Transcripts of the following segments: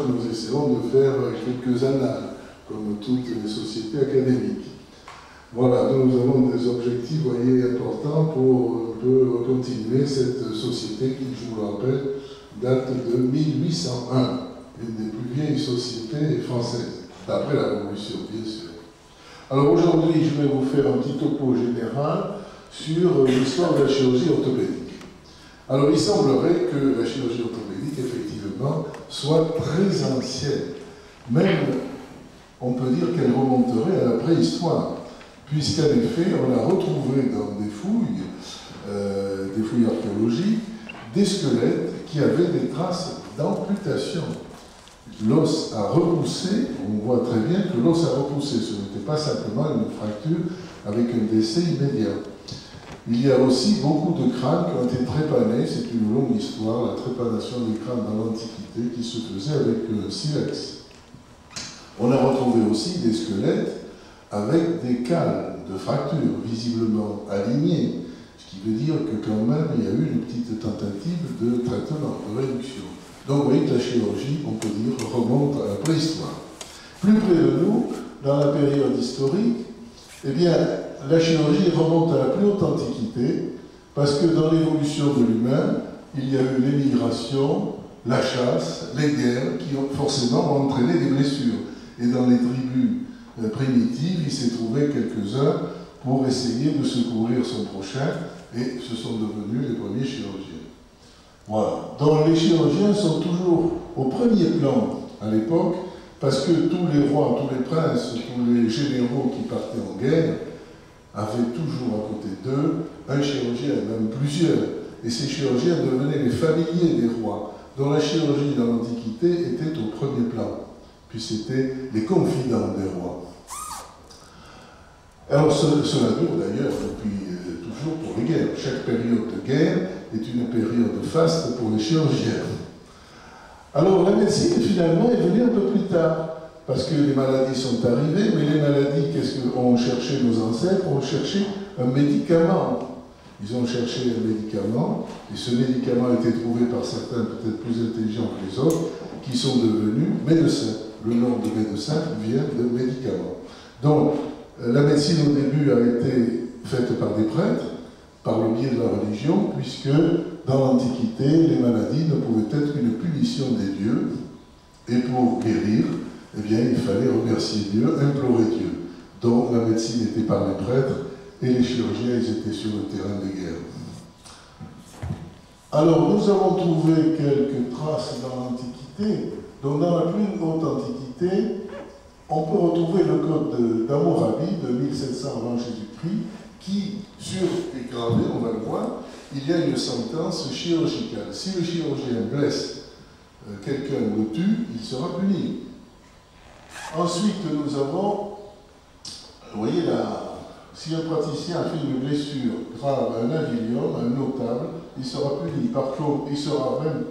nous essaierons de faire quelques annales, comme toutes les sociétés académiques. Voilà, nous avons des objectifs, vous voyez, importants pour un peu continuer cette société qui, je vous le rappelle, date de 1801, une des plus vieilles sociétés françaises, d'après la Révolution, bien sûr. Alors aujourd'hui, je vais vous faire un petit topo général sur l'histoire de la chirurgie orthopédique. Alors il semblerait que la chirurgie orthopédique, effectivement, soit très ancienne. Même, on peut dire qu'elle remonterait à la préhistoire, puisqu'en effet, on a retrouvé dans des fouilles archéologiques, des squelettes qui avaient des traces d'amputation. L'os a repoussé, on voit très bien que l'os a repoussé, ce n'était pas simplement une fracture avec un décès immédiat. Il y a aussi beaucoup de crânes qui ont été trépanés, c'est une longue histoire, la trépanation des crânes dans l'Antiquité qui se faisait avec un silex. On a retrouvé aussi des squelettes avec des cales de fractures visiblement alignées, ce qui veut dire que quand même il y a eu une petite tentative de traitement, de réduction. Donc vous voyez que la chirurgie, on peut dire, remonte à la préhistoire. Plus près de nous, dans la période historique, eh bien, la chirurgie remonte à la plus haute antiquité, parce que dans l'évolution de l'humain, il y a eu l'émigration, la chasse, les guerres, qui ont forcément entraîné des blessures. Et dans les tribus primitives, il s'est trouvé quelques-uns pour essayer de secourir son prochain, et ce sont devenus les premiers chirurgiens. Voilà. Donc les chirurgiens sont toujours au premier plan à l'époque, parce que tous les rois, tous les princes, tous les généraux qui partaient en guerre avaient toujours à côté d'eux un chirurgien, même plusieurs. Et ces chirurgiens devenaient les familiers des rois, dont la chirurgie dans l'Antiquité était au premier plan, puis c'était les confidents des rois. Alors cela dure d'ailleurs depuis toujours pour les guerres. Chaque période de guerre est une période faste pour les chirurgiens. Alors la médecine finalement est venue un peu plus tard, parce que les maladies sont arrivées, mais les maladies, qu'est-ce qu'ont cherché nos ancêtres? Ont cherché un médicament. Ils ont cherché un médicament, et ce médicament a été trouvé par certains peut-être plus intelligents que les autres, qui sont devenus médecins. Le nom de médecin vient de médicament. Donc, la médecine au début a été faite par des prêtres, par le biais de la religion, puisque dans l'Antiquité, les maladies ne pouvaient être qu'une punition des dieux, et pour guérir, eh bien, il fallait remercier Dieu, implorer Dieu. Donc la médecine était par les prêtres, et les chirurgiens, ils étaient sur le terrain des guerres. Alors, nous avons trouvé quelques traces dans l'Antiquité. Donc, dans la plus haute Antiquité, on peut retrouver le code d'Hammurabi de 1700 avant Jésus-Christ, qui, sur les gravés, on va le voir, il y a une sentence chirurgicale. Si le chirurgien blesse quelqu'un ou le tue, il sera puni. Ensuite, nous avons, vous voyez là, si un praticien a fait une blessure grave à un avilion, un notable, il sera puni. Par contre, il sera même,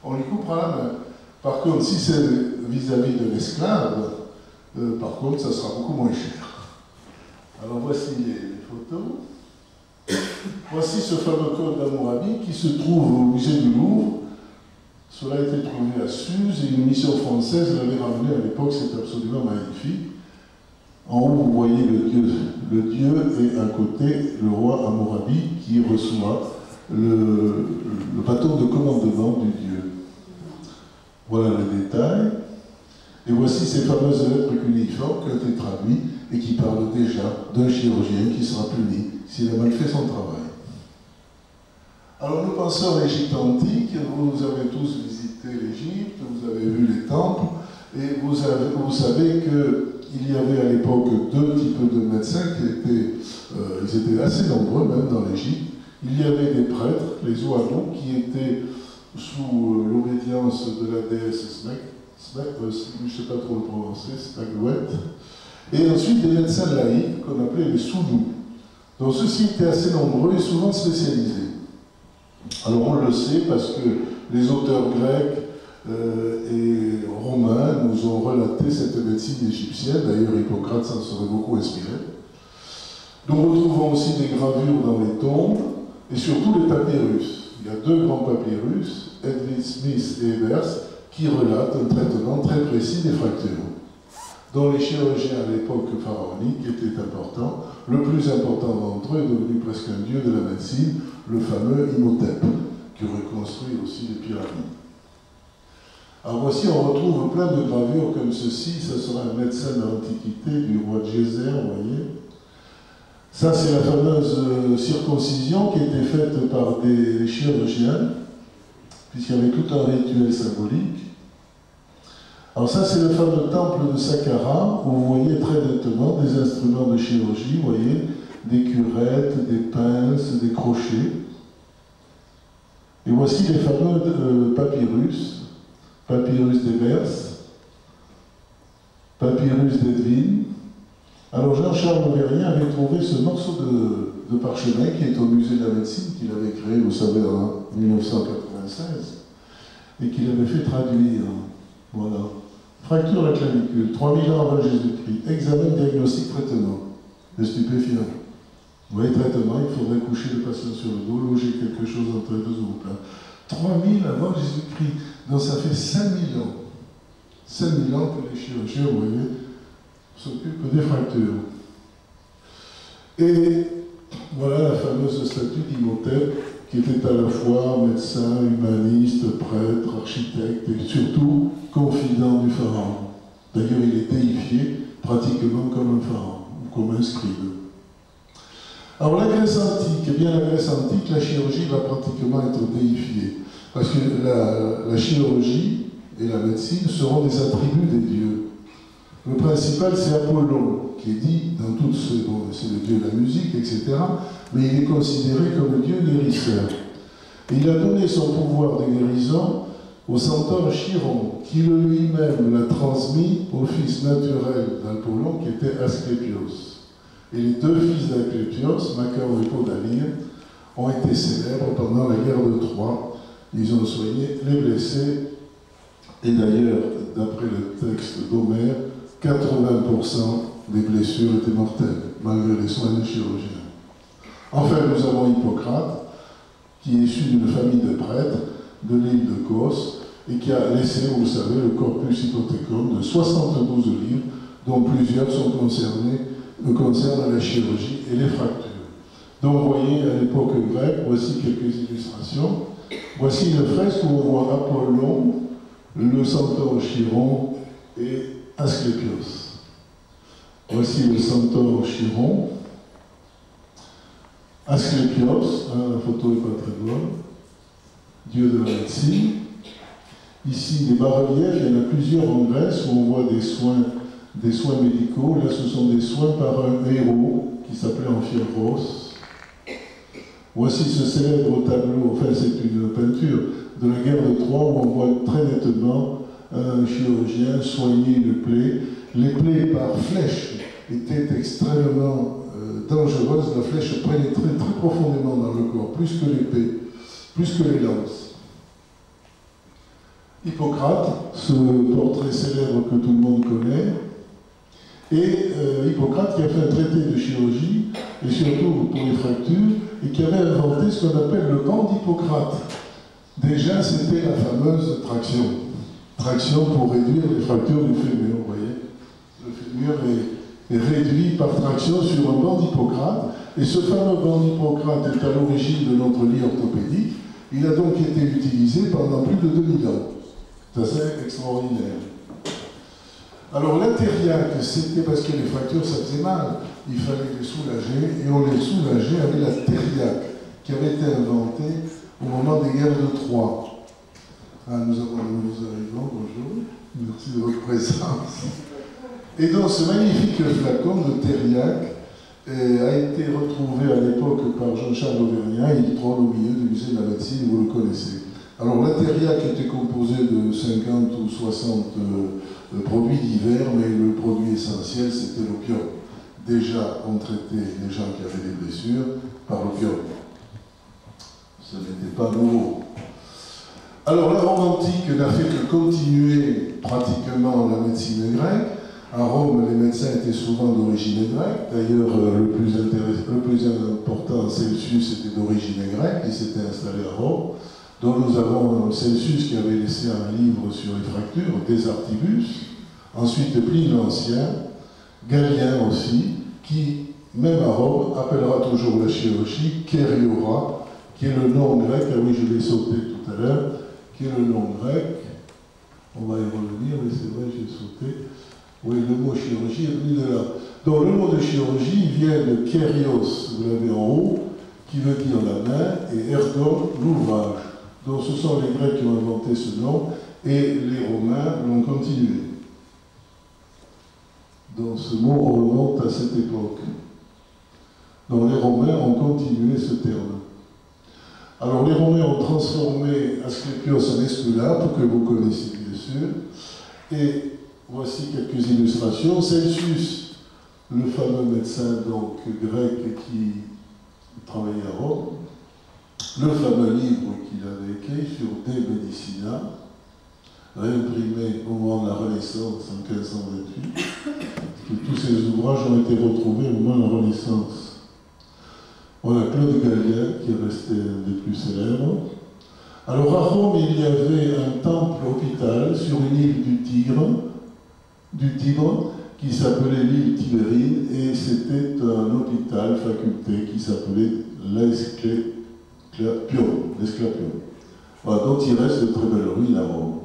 on lui coupera la main. Par contre, si c'est vis-à-vis de l'esclave, par contre, ça sera beaucoup moins cher. Alors voici les photos. Voici ce fameux code d'Hammurabi qui se trouve au musée du Louvre. Cela a été trouvé à Suse et une mission française l'avait ramené à l'époque, c'est absolument magnifique. En haut, vous voyez le dieu et à côté le roi Hammurabi qui reçoit le bâton de commandement du dieu. Voilà le détail. Et voici ces fameuses lettres cunéiformes qui ont été traduites et qui parlent déjà d'un chirurgien qui sera puni s'il a mal fait son travail. Alors nous pensons à l'Égypte antique, vous avez tous visité l'Égypte, vous avez vu les temples, et vous savez qu'il y avait à l'époque deux types de médecins ils étaient assez nombreux même dans l'Égypte. Il y avait des prêtres, les ouadous, qui étaient sous l'obédience de la déesse je ne sais pas trop le prononcer, Smegwet, et ensuite des médecins laïcs qu'on appelait les soudous. Donc ceux-ci étaient assez nombreux et souvent spécialisés. Alors on le sait parce que les auteurs grecs et romains nous ont relaté cette médecine égyptienne, d'ailleurs Hippocrate s'en serait beaucoup inspiré. Nous retrouvons aussi des gravures dans les tombes et surtout les papyrus. Il y a deux grands papyrus, Edwin Smith et Ebers, qui relate un traitement très précis des fractures, dont les chirurgiens à l'époque pharaonique étaient importants. Le plus important d'entre eux est devenu presque un dieu de la médecine, le fameux Imhotep, qui reconstruit aussi les pyramides. Alors voici, on retrouve plein de gravures comme ceci. Ce sera un médecin de l'Antiquité, du roi Djéser, vous voyez. Ça, c'est la fameuse circoncision qui était faite par des chirurgiens, puisqu'il y avait tout un rituel symbolique. Alors ça, c'est le fameux temple de Saqqara, où vous voyez très nettement des instruments de chirurgie, vous voyez, des curettes, des pinces, des crochets. Et voici les fameux papyrus, papyrus d'Ebers, papyrus d'Edwin. Alors Jean-Charles Auvergnat avait trouvé ce morceau de parchemin qui est au musée de la médecine, qu'il avait créé, vous savez, en 1996, et qu'il avait fait traduire. Voilà. Fracture de la clavicule, 3000 ans avant Jésus-Christ. Examen, diagnostic, traitement. De stupéfiants. Vous voyez, traitement, il faudrait coucher le patient sur le dos, loger quelque chose entre les deux os. 3000 avant Jésus-Christ. Donc ça fait 5000 ans. 5000 ans que les chirurgiens, vous voyez, s'occupent des fractures. Et voilà la fameuse statue d'Imhotep, qui était à la fois médecin, humaniste, prêtre, architecte et surtout confident du pharaon. D'ailleurs, il est déifié pratiquement comme un pharaon, ou comme un scribe. Alors la Grèce antique, eh bien la Grèce antique, la chirurgie va pratiquement être déifiée. Parce que la chirurgie et la médecine seront des attributs des dieux. Le principal, c'est Apollon, qui est dit dans toutes ces... Bon, c'est le dieu de la musique, etc. Mais il est considéré comme le dieu guérisseur. Et il a donné son pouvoir de guérison au centaure Chiron, qui lui-même l'a transmis au fils naturel d'Apollon, qui était Asclépios. Et les deux fils d'Asclépios, Macaon et Podalire, ont été célèbres pendant la guerre de Troie. Ils ont soigné les blessés. Et d'ailleurs, d'après le texte d'Homère, 80% des blessures étaient mortelles, malgré les soins des chirurgiens. Enfin, nous avons Hippocrate, qui est issu d'une famille de prêtres de l'île de Kos, et qui a laissé, vous le savez, le corpus hypothécum de 72 livres, dont plusieurs sont concernent la chirurgie et les fractures. Donc, vous voyez, à l'époque grecque, voici quelques illustrations. Voici une fresque où on voit Apollon, le centaure Chiron et Asclépios. Voici le centaure Chiron, Asclépios, hein, la photo n'est pas très bonne, dieu de la médecine. Ici, des bas-reliefs, il y en a plusieurs en Grèce où on voit des soins médicaux. Là, ce sont des soins par un héros qui s'appelait Amphieros. Voici ce célèbre tableau, enfin c'est une peinture de la guerre de Troie où on voit très nettement un chirurgien soigner une plaie. Les plaies par flèche étaient extrêmement dangereuses. La flèche pénétrait très profondément dans le corps, plus que l'épée, plus que les lances. Hippocrate, ce portrait célèbre que tout le monde connaît, et Hippocrate qui a fait un traité de chirurgie, et surtout pour les fractures, et qui avait inventé ce qu'on appelle le banc d'Hippocrate. Déjà, c'était la fameuse traction. Traction pour réduire les fractures du fémur, vous voyez. Le fémur est réduit par traction sur un banc d'Hippocrate, et ce fameux banc d'Hippocrate est à l'origine de notre lit orthopédique. Il a donc été utilisé pendant plus de 2000 ans. C'est assez extraordinaire. Alors la thériaque, c'était parce que les fractures, ça faisait mal. Il fallait les soulager, et on les soulageait avec la thériaque, qui avait été inventée au moment des guerres de Troie. Ah, nous avons de nouveaux arrivants, bonjour. Merci de votre présence. Et donc ce magnifique flacon de thériaque a été retrouvé à l'époque par Jean-Charles Auvergnat. Il trône au milieu du musée de la médecine, vous le connaissez. Alors la thériaque était composée de 50 ou 60 produits divers, mais le produit essentiel c'était l'opium. Déjà, on traitait les gens qui avaient des blessures par l'opium. Ce n'était pas nouveau. Alors la Rome antique n'a fait que continuer pratiquement la médecine grecque. À Rome, les médecins étaient souvent d'origine grecque. D'ailleurs, le plus important, Celsius, était d'origine grecque, il s'était installé à Rome. dont nous avons Celsus qui avait laissé un livre sur les fractures, Des Artibus, ensuite Pline l'Ancien, Galien aussi, qui, même à Rome, appellera toujours la chirurgie Kériora, qui est le nom grec, ah oui, je l'ai sauté tout à l'heure, qui est le nom grec, on va y revenir, mais c'est vrai, j'ai sauté, oui, le mot chirurgie est venu de là. Donc le mot de chirurgie vient de Kérios, vous l'avez en haut, qui veut dire la main, et ergon, l'ouvrage. Donc ce sont les Grecs qui ont inventé ce nom, et les Romains l'ont continué. Donc ce mot remonte à cette époque. Donc les Romains ont continué ce terme. Alors les Romains ont transformé Asclépios en Esculape, que vous connaissez bien sûr, et voici quelques illustrations. Celsus, le fameux médecin donc, grec qui travaillait à Rome, le fameux livre qu'il avait écrit sur De Medicina, réimprimé au moment de la Renaissance en 1528, que tous ces ouvrages ont été retrouvés au moment de la Renaissance. Voilà Claude Galien, qui est resté un des plus célèbres. Alors à Rome, il y avait un temple-hôpital sur une île du Tibre, qui s'appelait l'île Tibérine, et c'était un hôpital faculté qui s'appelait l'Esclapion. Voilà, dont il reste de très belles ruines à Rome.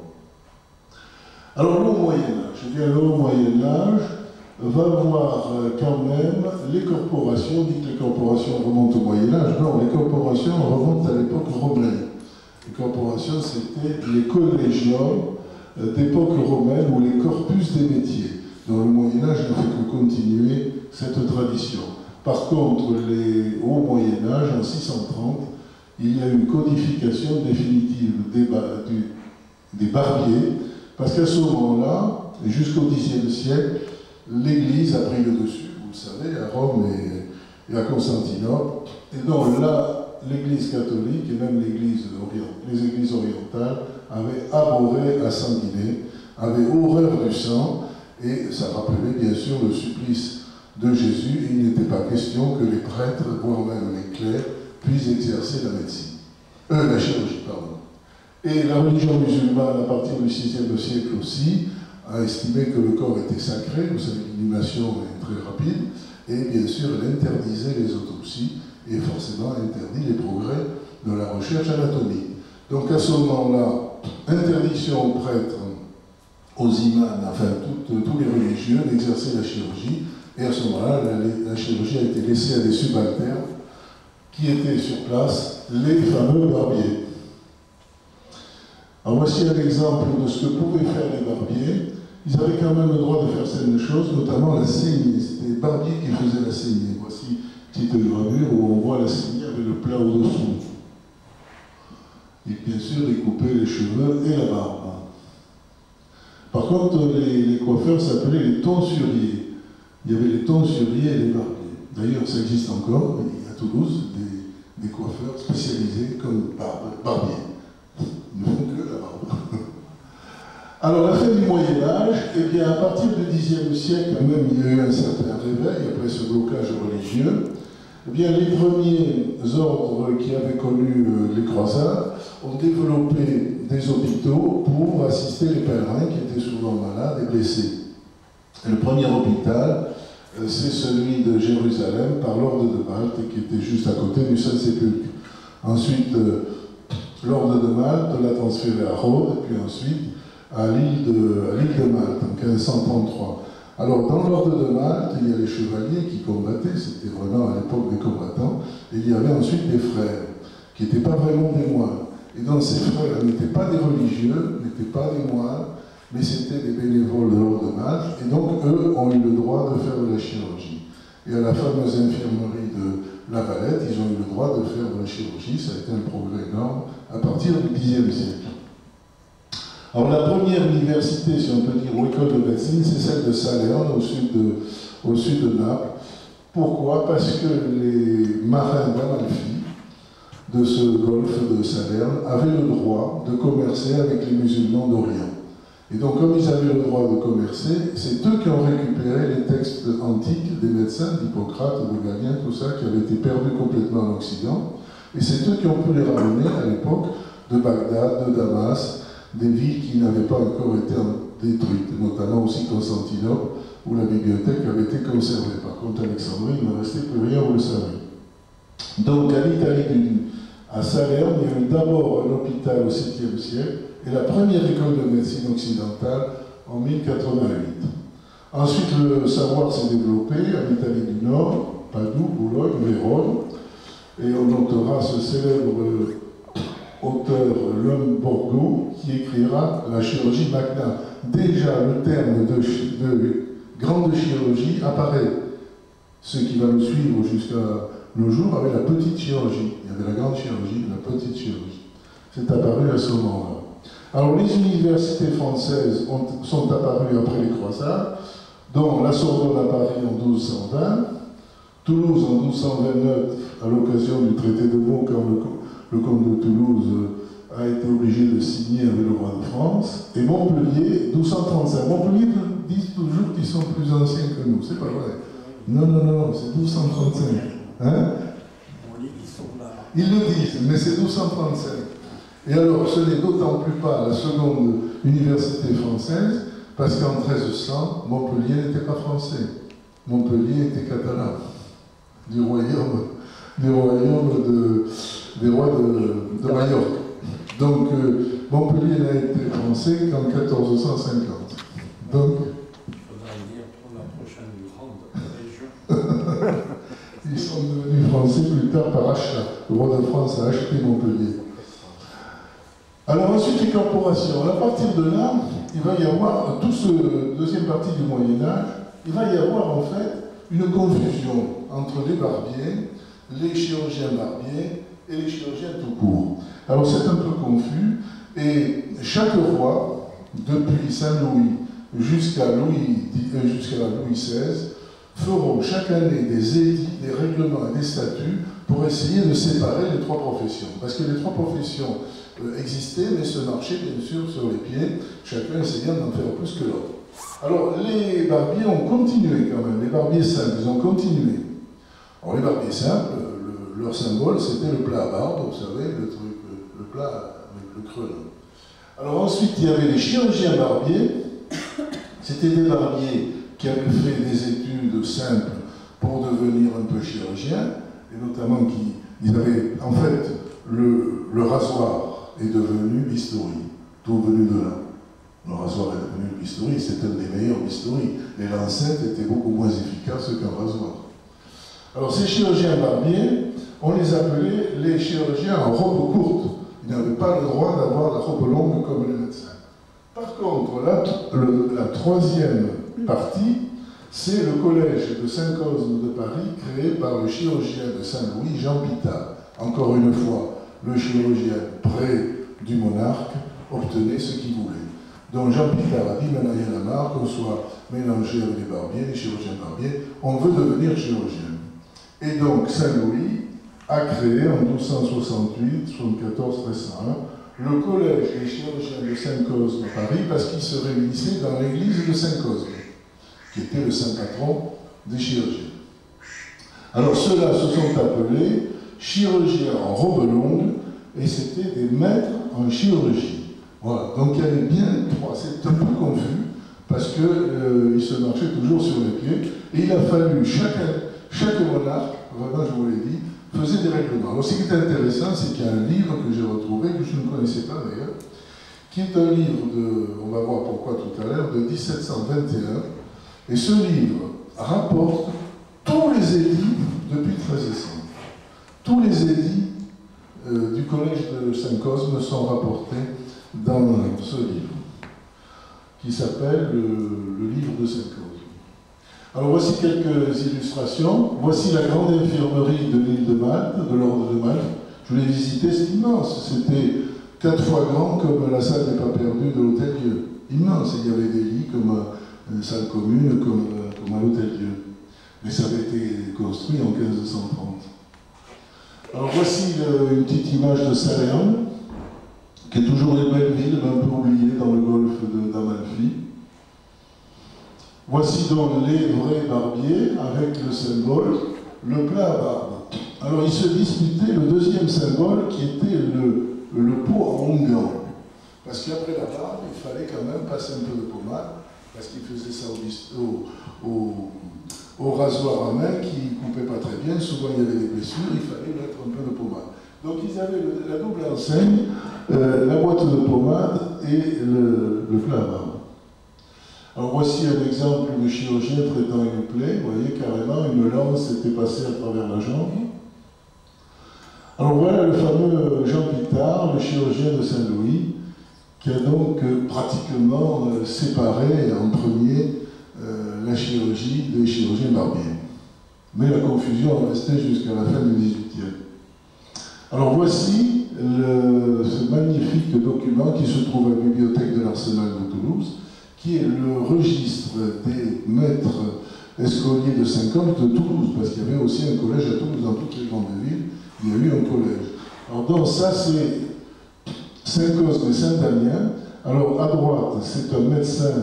Alors le Moyen-Âge, eh bien le Moyen-Âge va voir quand même les corporations, on dit que les corporations remontent au Moyen-Âge, non, les corporations remontent à l'époque romaine. Les corporations, c'était les collégiums d'époque romaine ou les corpus des métiers. Dans le Moyen-Âge, ne fait que continuer cette tradition. Par contre, au Moyen-Âge, en 630, il y a une codification définitive des barbiers, parce qu'à ce moment-là, jusqu'au Xe siècle, l'Église a pris le dessus, vous le savez, à Rome et à Constantinople. Et donc là, l'Église catholique et même les églises orientales avaient abhorré la sanguinée, avaient horreur du sang, et ça rappelait bien sûr le supplice de Jésus, et il n'était pas question que les prêtres, voire même les clercs, puissent exercer la chirurgie, pardon. Et la religion musulmane, à partir du VIe siècle aussi, a estimé que le corps était sacré, vous savez, l'inhumation est très rapide, et bien sûr, elle interdisait les autopsies, et forcément interdit les progrès de la recherche anatomique. Donc à ce moment-là, interdiction aux prêtres, aux imams, enfin tous les religieux d'exercer la chirurgie, et à ce moment-là, la chirurgie a été laissée à des subalternes qui étaient sur place, les fameux barbiers. Alors voici un exemple de ce que pouvaient faire les barbiers. Ils avaient quand même le droit de faire certaines choses, notamment la saignée. C'était les barbiers qui faisaient la saignée. Voici une petite gravure où on voit la saignée avec le plat au-dessous. Et bien sûr, ils coupaient les cheveux et la barbe. Par contre, les coiffeurs s'appelaient les tonsuriers. Il y avait les tonsuriers et les barbiers. D'ailleurs, ça existe encore, à Toulouse, des coiffeurs spécialisés comme barbiers. Ils ne font que la barbe. Alors, la fin du Moyen-Âge, eh bien, à partir du Xe siècle, même, il y a eu un certain réveil après ce blocage religieux. Eh bien, les premiers ordres qui avaient connu les croisades ont développé des hôpitaux pour assister les pèlerins qui étaient souvent malades et blessés. Et le premier hôpital, c'est celui de Jérusalem par l'ordre de Malte, qui était juste à côté du Saint-Sépulcre. Ensuite, l'ordre de Malte l'a transféré à Rhodes, et puis ensuite à l'île de Malte, en 1533. Alors, dans l'ordre de Malte, il y a les chevaliers qui combattaient, c'était vraiment à l'époque des combattants, et il y avait ensuite des frères, qui n'étaient pas vraiment des moines. Et donc, ces frères n'étaient pas des religieux, n'étaient pas des moines, mais c'était des bénévoles de l'ordre de Malte, et donc, eux ont eu le droit de faire de la chirurgie. Et à la fameuse infirmerie de La Valette, ils ont eu le droit de faire de la chirurgie, ça a été un progrès énorme à partir du Xe siècle. Alors la première université, si on peut dire, ou école de médecine, c'est celle de Salerne, au sud de Naples. Pourquoi? Parce que les marins d'Amalfi, de ce golfe de Salerne, avaient le droit de commercer avec les musulmans d'Orient. Et donc, comme ils avaient le droit de commercer, c'est eux qui ont récupéré les textes antiques des médecins, d'Hippocrate, de Galien, tout ça, qui avaient été perdus complètement en Occident. Et c'est eux qui ont pu les ramener à l'époque de Bagdad, de Damas, des villes qui n'avaient pas encore été détruites, notamment aussi Constantinople, où la bibliothèque avait été conservée. Par contre, Alexandrie, il ne restait plus rien, vous le savez. Donc, à l'Italie, à Salerne, il y a eu d'abord un hôpital au 7e siècle et la première école de médecine occidentale en 1088. Ensuite, le savoir s'est développé en Italie du Nord, Padoue, Boulogne, Vérone, et on notera ce célèbre auteur Lomborgo qui écrira la chirurgie magna. Déjà, le terme de grande chirurgie apparaît, ce qui va nous suivre jusqu'à nos jours avec la petite chirurgie. Il y avait la grande chirurgie et la petite chirurgie. C'est apparu à ce moment-là. Alors, les universités françaises sont apparues après les croisades, dont la Sorbonne à Paris en 1220, Toulouse en 1229, à l'occasion du traité de Meaux, quand le comte de Toulouse a été obligé de signer avec le roi de France, et Montpellier, 1235. Montpellier disent toujours qu'ils sont plus anciens que nous, c'est pas vrai. Non, non, non, c'est 1235. Hein? Ils le disent, mais c'est 1235. Et alors, ce n'est d'autant plus pas la seconde université française, parce qu'en 1300, Montpellier n'était pas français. Montpellier était catalan, des rois de Majorque. Donc, Montpellier n'a été français qu'en 1450. Donc, pour la prochaine grande région. Ils sont devenus français plus tard par achat. Le roi de France a acheté Montpellier. Alors ensuite, les corporations. À partir de là, il va y avoir, toute cette deuxième partie du Moyen-Âge, il va y avoir en fait une confusion entre les barbiers, les chirurgiens barbiers et les chirurgiens tout court. Alors c'est un peu confus, et chaque roi, depuis Saint-Louis jusqu'à Louis XVI, feront chaque année des édits, des règlements et des statuts pour essayer de séparer les trois professions. Parce que les trois professions existaient, mais se marchaient bien sûr sur les pieds, chacun essayant d'en faire plus que l'autre. Alors les barbiers ont continué quand même, les barbiers simples, ils ont continué. Alors les barbiers simples, leur symbole c'était le plat à barbe, vous savez, le truc, le plat avec le creux là. Alors ensuite il y avait les chirurgiens barbiers, c'était des barbiers qui avaient fait des études simples pour devenir un peu chirurgiens, et notamment ils avaient, en fait, le rasoir est devenu bistouri, tout venu de là. Le rasoir est devenu le bistouri, c'est un des meilleurs bistouris. Les lancettes étaient beaucoup moins efficaces qu'un rasoir. Alors ces chirurgiens barbiers, on les appelait les chirurgiens en robe courte. Ils n'avaient pas le droit d'avoir la robe longue comme les médecins. Par contre, la troisième partie, c'est le collège de Saint-Cosme de Paris, créé par le chirurgien de Saint-Louis, Jean Pitard. Encore une fois, le chirurgien près du monarque obtenait ce qu'il voulait. Donc Jean Pitard a dit, maintenant il y en a marre qu'on soit mélangé avec les barbiers, les chirurgiens barbiers, on veut devenir chirurgien. Et donc Saint-Louis a créé en 1268, 74, 1301, le collège des chirurgiens de Saint-Cosme à Paris, parce qu'ils se réunissaient dans l'église de Saint-Cosme, qui était le saint patron des chirurgiens. Alors ceux-là se sont appelés chirurgiens en robe longue, et c'était des maîtres en chirurgie. Voilà, donc il y avait bien trois, c'est un peu confus, parce qu'ils se marchaient toujours sur les pieds, et il a fallu, chaque monarque, vraiment je vous l'ai dit, faisait des règlements. Alors ce qui est intéressant, c'est qu'il y a un livre que j'ai retrouvé, que je ne connaissais pas d'ailleurs, qui est un livre de, on va voir pourquoi tout à l'heure, de 1721, et ce livre rapporte tous les édits depuis 1300. Tous les édits du collège de Saint-Cosme sont rapportés dans ce livre, qui s'appelle le livre de Saint-Cosme. Alors voici quelques illustrations. Voici la grande infirmerie de l'île de Malte, de l'ordre de Malte. Je l'ai visité, c'est immense. C'était 4 fois grand comme la salle des pas perdus de l'Hôtel-Dieu. Immense. Il y avait des lits comme une salle commune, comme à l'Hôtel-Dieu. Mais ça avait été construit en 1530. Alors voici une petite image de Salerne, qui est toujours une belle ville, mais un peu oubliée dans le golfe d'Amalfi. Voici donc les vrais barbiers avec le symbole, le plat à barbe. Alors il se disputait le deuxième symbole qui était le pot en onguent. Parce qu'après la barbe, il fallait quand même passer un peu de pommade, parce qu'il faisait ça au rasoir à main qui ne coupait pas très bien. Souvent il y avait des blessures, il fallait mettre un peu de pommade. Donc ils avaient la double enseigne, la boîte de pommade et le plat à barbe. Alors voici un exemple de chirurgien traitant une plaie. Vous voyez carrément une lance était passée à travers la jambe. Alors voilà le fameux Jean Pitard, le chirurgien de Saint-Louis, qui a donc pratiquement séparé en premier la chirurgie des chirurgiens barbiers. Mais la confusion est restée jusqu'à la fin du XVIIIe. Alors voici ce magnifique document qui se trouve à la bibliothèque de l'Arsenal de Toulouse, qui est le registre des maîtres escoliers de Saint-Cosme de Toulouse, parce qu'il y avait aussi un collège à Toulouse, dans toutes les grandes villes, il y a eu un collège. Alors donc ça c'est Saint-Cosme et Saint-Damien. Alors à droite, c'est un médecin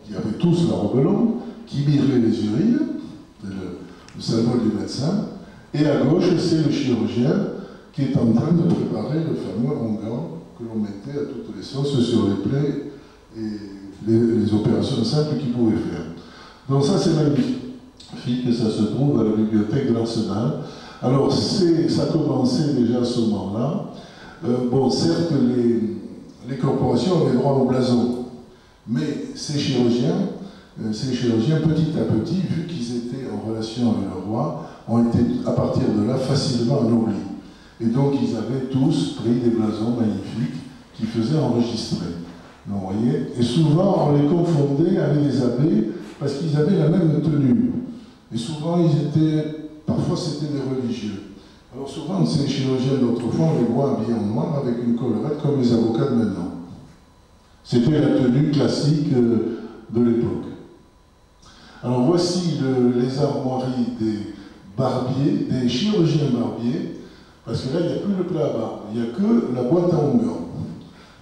qui avait tous la robe longue, qui mirait les urines, le symbole du médecin, et à gauche, c'est le chirurgien qui est en train de préparer le fameux onguent que l'on mettait à toutes les sauces sur les plaies et les opérations simples qu'il pouvait faire. Donc ça, c'est magnifique, et ça se trouve à la bibliothèque de l'Arsenal. Alors, ça commençait déjà à ce moment-là. Bon, certes, les corporations avaient droit au blason, mais ces chirurgiens, petit à petit, vu qu'ils étaient en relation avec le roi, ont été, à partir de là, facilement anoblis. Et donc, ils avaient tous pris des blasons magnifiques qui faisaient enregistrer. Donc, vous voyez, et souvent, on les confondait avec des abbés parce qu'ils avaient la même tenue. Et souvent, parfois, c'était des religieux. Alors, souvent, ces chirurgiens d'autrefois, on les voit habillés en noir avec une collerette comme les avocats de maintenant. C'était la tenue classique de l'époque. Alors, voici les armoiries des barbiers, des chirurgiens barbiers, parce que là, il n'y a plus le plat à barbe, il n'y a que la boîte à onguent.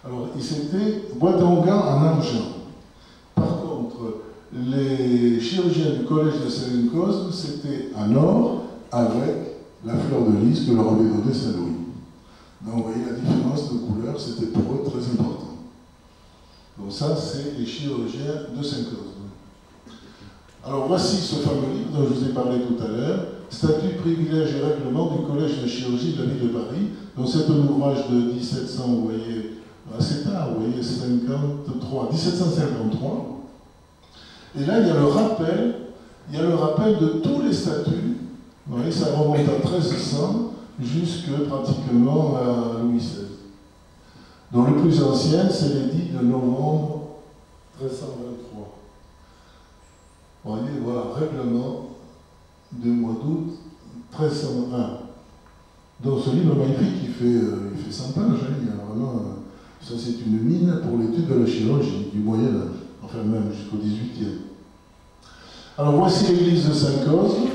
Alors, c'était boîte à onguent en argent. Par contre, les chirurgiens du collège de Saint-Cosme, c'était en or avec la fleur de lys que leur avait donné Saint-Louis. Donc, vous voyez, la différence de couleur, c'était pour eux très important. Donc ça, c'est les chirurgiens de Saint-Cosme. Alors voici ce fameux livre dont je vous ai parlé tout à l'heure, Statut, privilèges et règlements du Collège de chirurgie de la ville de Paris. Donc c'est un ouvrage de 1700, vous voyez, assez tard, vous voyez, 1753. Et là, il y a le rappel de tous les statuts. Vous voyez, ça remonte à 1300 jusque pratiquement à Louis XVI. Donc le plus ancien, c'est l'édit de novembre 1323. Vous voyez, voilà, règlement du mois d'août 1301. Donc ce livre magnifique, il fait 100 pages, hein, il y a vraiment, ça c'est une mine pour l'étude de la chirurgie du Moyen-Âge, enfin même jusqu'au XVIIIe. Alors voici l'église de Saint-Cosme,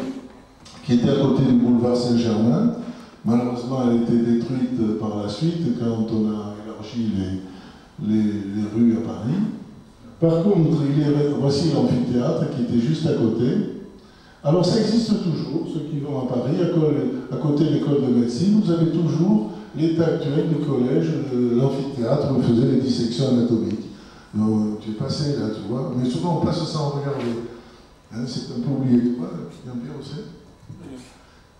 qui était à côté du boulevard Saint-Germain. Malheureusement, elle a été détruite par la suite quand on a élargi les rues à Paris. Par contre, voici l'amphithéâtre qui était juste à côté. Alors ça existe toujours, ceux qui vont à Paris, à côté de l'école de médecine, vous avez toujours l'état actuel du collège, l'amphithéâtre où on faisait les dissections anatomiques. Donc tu es passé là, tu vois, mais souvent on passe sans regarder. Hein, c'est un peu oublié, tu vois, bien aussi.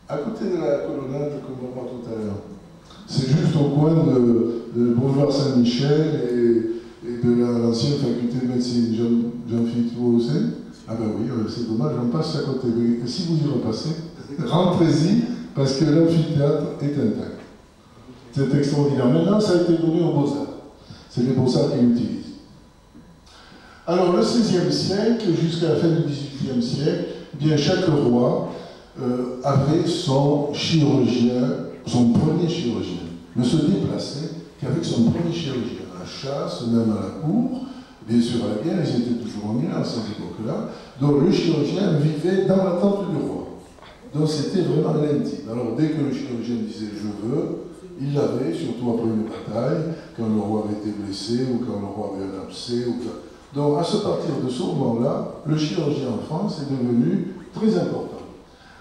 À côté de la colonnade qu'on va voir tout à l'heure. C'est juste au coin de boulevard Saint-Michel et de l'ancienne faculté de médecine. Jean-Philippe, vous aussi? Ah ben oui, c'est dommage, on passe à côté. Mais si vous y repassez, rentrez-y, parce que l'amphithéâtre est intact. C'est extraordinaire. Maintenant, ça a été donné aux Beaux-Arts. C'est les Beaux-Arts qui l'utilisent. Alors, le XVIe siècle, jusqu'à la fin du XVIIIe siècle, eh bien, chaque roi avait son chirurgien, son premier chirurgien. Ne se déplaçait qu'avec son premier chirurgien. À la chasse, même à la cour, bien sûr à la guerre, ils étaient toujours en guerre à cette époque-là. Donc le chirurgien vivait dans la tente du roi. Donc c'était vraiment l'intime. Alors dès que le chirurgien disait « je veux », il l'avait, surtout après une bataille, quand le roi avait été blessé ou quand le roi avait un abcès. Donc à partir de ce moment-là, le chirurgien en France est devenu très important.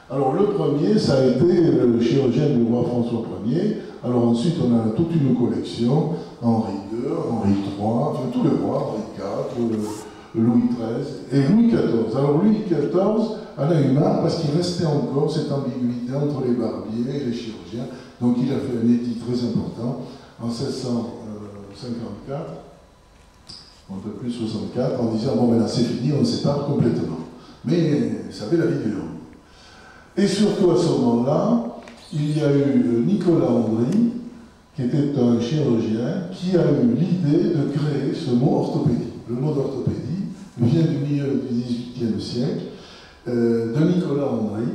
Alors le premier, ça a été le chirurgien du roi François Ier, Alors ensuite, on a toute une collection, Henri II, Henri III, enfin tous les rois, Henri IV, Louis XIII et Louis XIV. Alors Louis XIV en a eu marre parce qu'il restait encore cette ambiguïté entre les barbiers et les chirurgiens. Donc il a fait un édit très important en 1654, un peu plus 64, en disant bon maintenant c'est fini, on se sépare complètement. Mais ça avait la vie de l'homme. Et surtout à ce moment-là, il y a eu Nicolas Andry, qui était un chirurgien, qui a eu l'idée de créer ce mot orthopédie. Le mot d'orthopédie vient du milieu du XVIIIe siècle, de Nicolas Andry.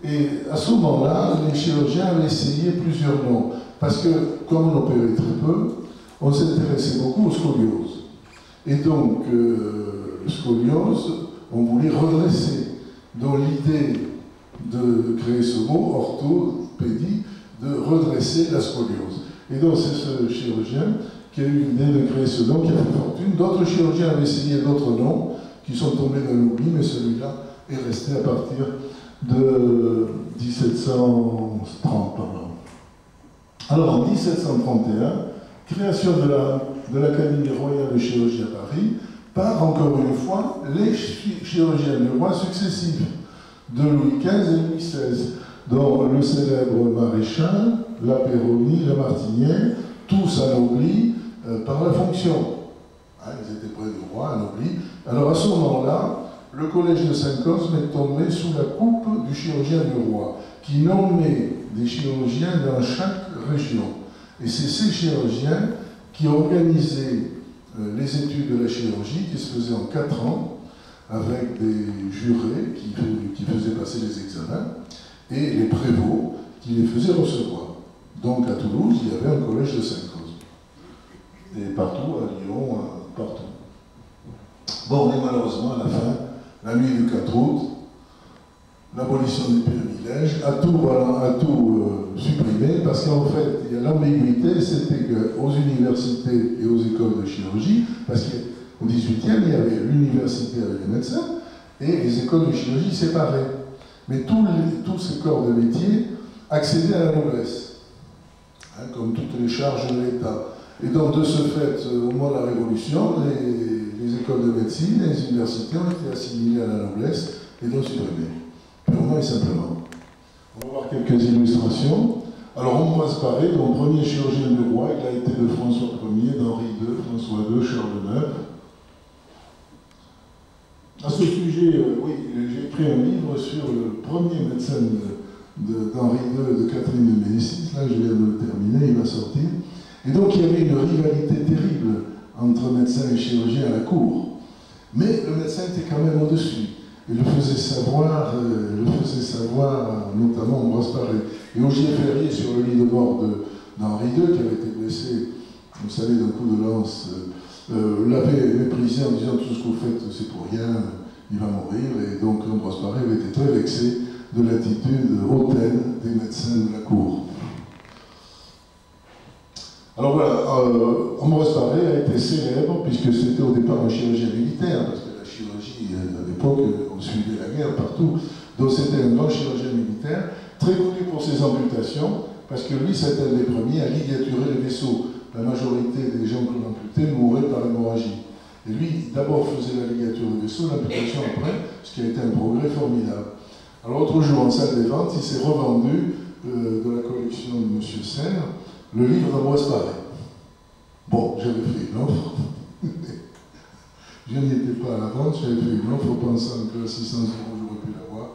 Et à ce moment-là, les chirurgiens avaient essayé plusieurs noms. Parce que, comme on opérait très peu, on s'intéressait beaucoup aux scolioses. Et donc, scoliose, on voulait redresser. Donc l'idée de créer ce mot, orthopédie, de redresser la scoliose. Et donc c'est ce chirurgien qui a eu l'idée de créer ce nom, qui a fait fortune. D'autres chirurgiens avaient essayé d'autres noms, qui sont tombés dans l'oubli, mais celui-là est resté à partir de 1730. Alors en 1731, création de l'Académie royale de chirurgie à Paris, par encore une fois les chirurgiens du roi successifs de Louis XV et Louis XVI, dont le célèbre Maréchal, la Peyronie, la Martinière, tous anoblis par la fonction. Hein, ils étaient près du roi, anoblis. Alors à ce moment-là, le collège de Saint-Cosme est tombé sous la coupe du chirurgien du roi, qui nommait des chirurgiens dans chaque région. Et c'est ces chirurgiens qui organisaient les études de la chirurgie, qui se faisaient en 4 ans, avec des jurés qui faisaient passer les examens, et les prévôts qui les faisaient recevoir. Donc à Toulouse, il y avait un collège de Saint-Cosme. Et partout, à Lyon, partout. Bon, on est malheureusement à la fin, la nuit du 4 août, l'abolition des privilèges, à tout supprimer, parce qu'en fait, il y a l'ambiguïté, c'était qu'aux universités et aux écoles de chirurgie, parce qu'au XVIIIe, il y avait l'université avec les médecins et les écoles de chirurgie séparées. Mais tous ces corps de métier accédaient à la noblesse, hein, comme toutes les charges de l'État. Et donc, de ce fait, au moment de la Révolution, les écoles de médecine et les universités ont été assimilées à la noblesse et donc supprimées, purement et simplement. On va voir quelques illustrations. Alors, Ambroise Paré, donc premier chirurgien du roi, il a été de François Ier, d'Henri II, François II, Charles IX. À ce sujet, oui, j'ai écrit un livre sur le premier médecin d'Henri II et de Catherine de Médicis. Là, je viens de le terminer, il va sortir. Et donc, il y avait une rivalité terrible entre médecins et chirurgiens à la cour. Mais le médecin était quand même au-dessus. Il le faisait savoir, notamment Ambroise Paré. Et Ogier Ferrier, sur le lit de mort d'Henri II, qui avait été blessé, vous savez, d'un coup de lance, l'avait méprisé en disant tout ce que vous faites, c'est pour rien, il va mourir. Et donc Ambroise Paré avait été très vexé de l'attitude hautaine des médecins de la cour. Alors voilà, Ambroise Paré a été célèbre puisque c'était au départ un chirurgien militaire, parce que la chirurgie, à l'époque, on suivait la guerre partout. Donc c'était un grand chirurgien militaire, très connu pour ses amputations, parce que lui, c'était un des premiers à ligaturer les vaisseaux. La majorité des gens qu'on amputait mouraient par hémorragie. Et lui, d'abord faisait la ligature des vaisseaux, l'amputation après, ce qui a été un progrès formidable. Alors l'autre jour, en salle des ventes, il s'est revendu de la collection de M. Serre, le livre d'Ambroise Paré. Bon, j'avais fait une offre. Je n'y étais pas à la vente, j'avais fait une offre pensant que 600 €, j'aurais pu l'avoir.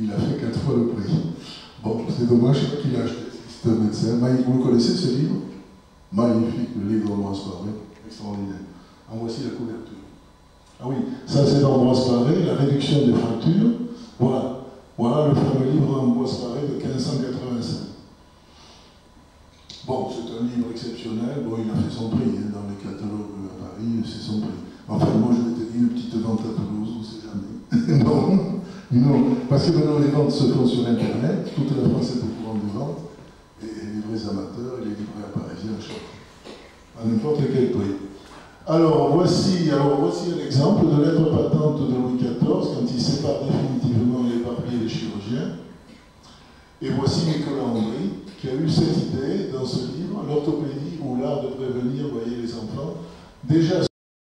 Il a fait 4 fois le prix. Bon, c'est dommage qu'il a acheté. C'est un médecin. Vous le connaissez ce livre? Magnifique, le livre d'Ambroise Paré. Extraordinaire. En voici la couverture. Ah oui, ça c'est d'Ambroise Paré, la réduction des fractures. Voilà. Voilà le fameux livre d'Ambroise Paré de 1585. Bon, c'est un livre exceptionnel. Bon, il a fait son prix hein, dans les catalogues à Paris, c'est son prix. Enfin, moi, je m'étais dit une petite vente à Toulouse, on ne sait jamais. non, parce que maintenant les ventes se font sur Internet, toute la France est au courant des ventes, et les vrais amateurs et les libraires parisiens achètent à n'importe quel prix. Alors voici un exemple de lettre patente de Louis XIV quand il sépare définitivement les barbiers et les chirurgiens. Et voici Nicolas Andry, qui a eu cette idée dans ce livre, l'orthopédie ou l'art de prévenir, voyez les enfants, déjà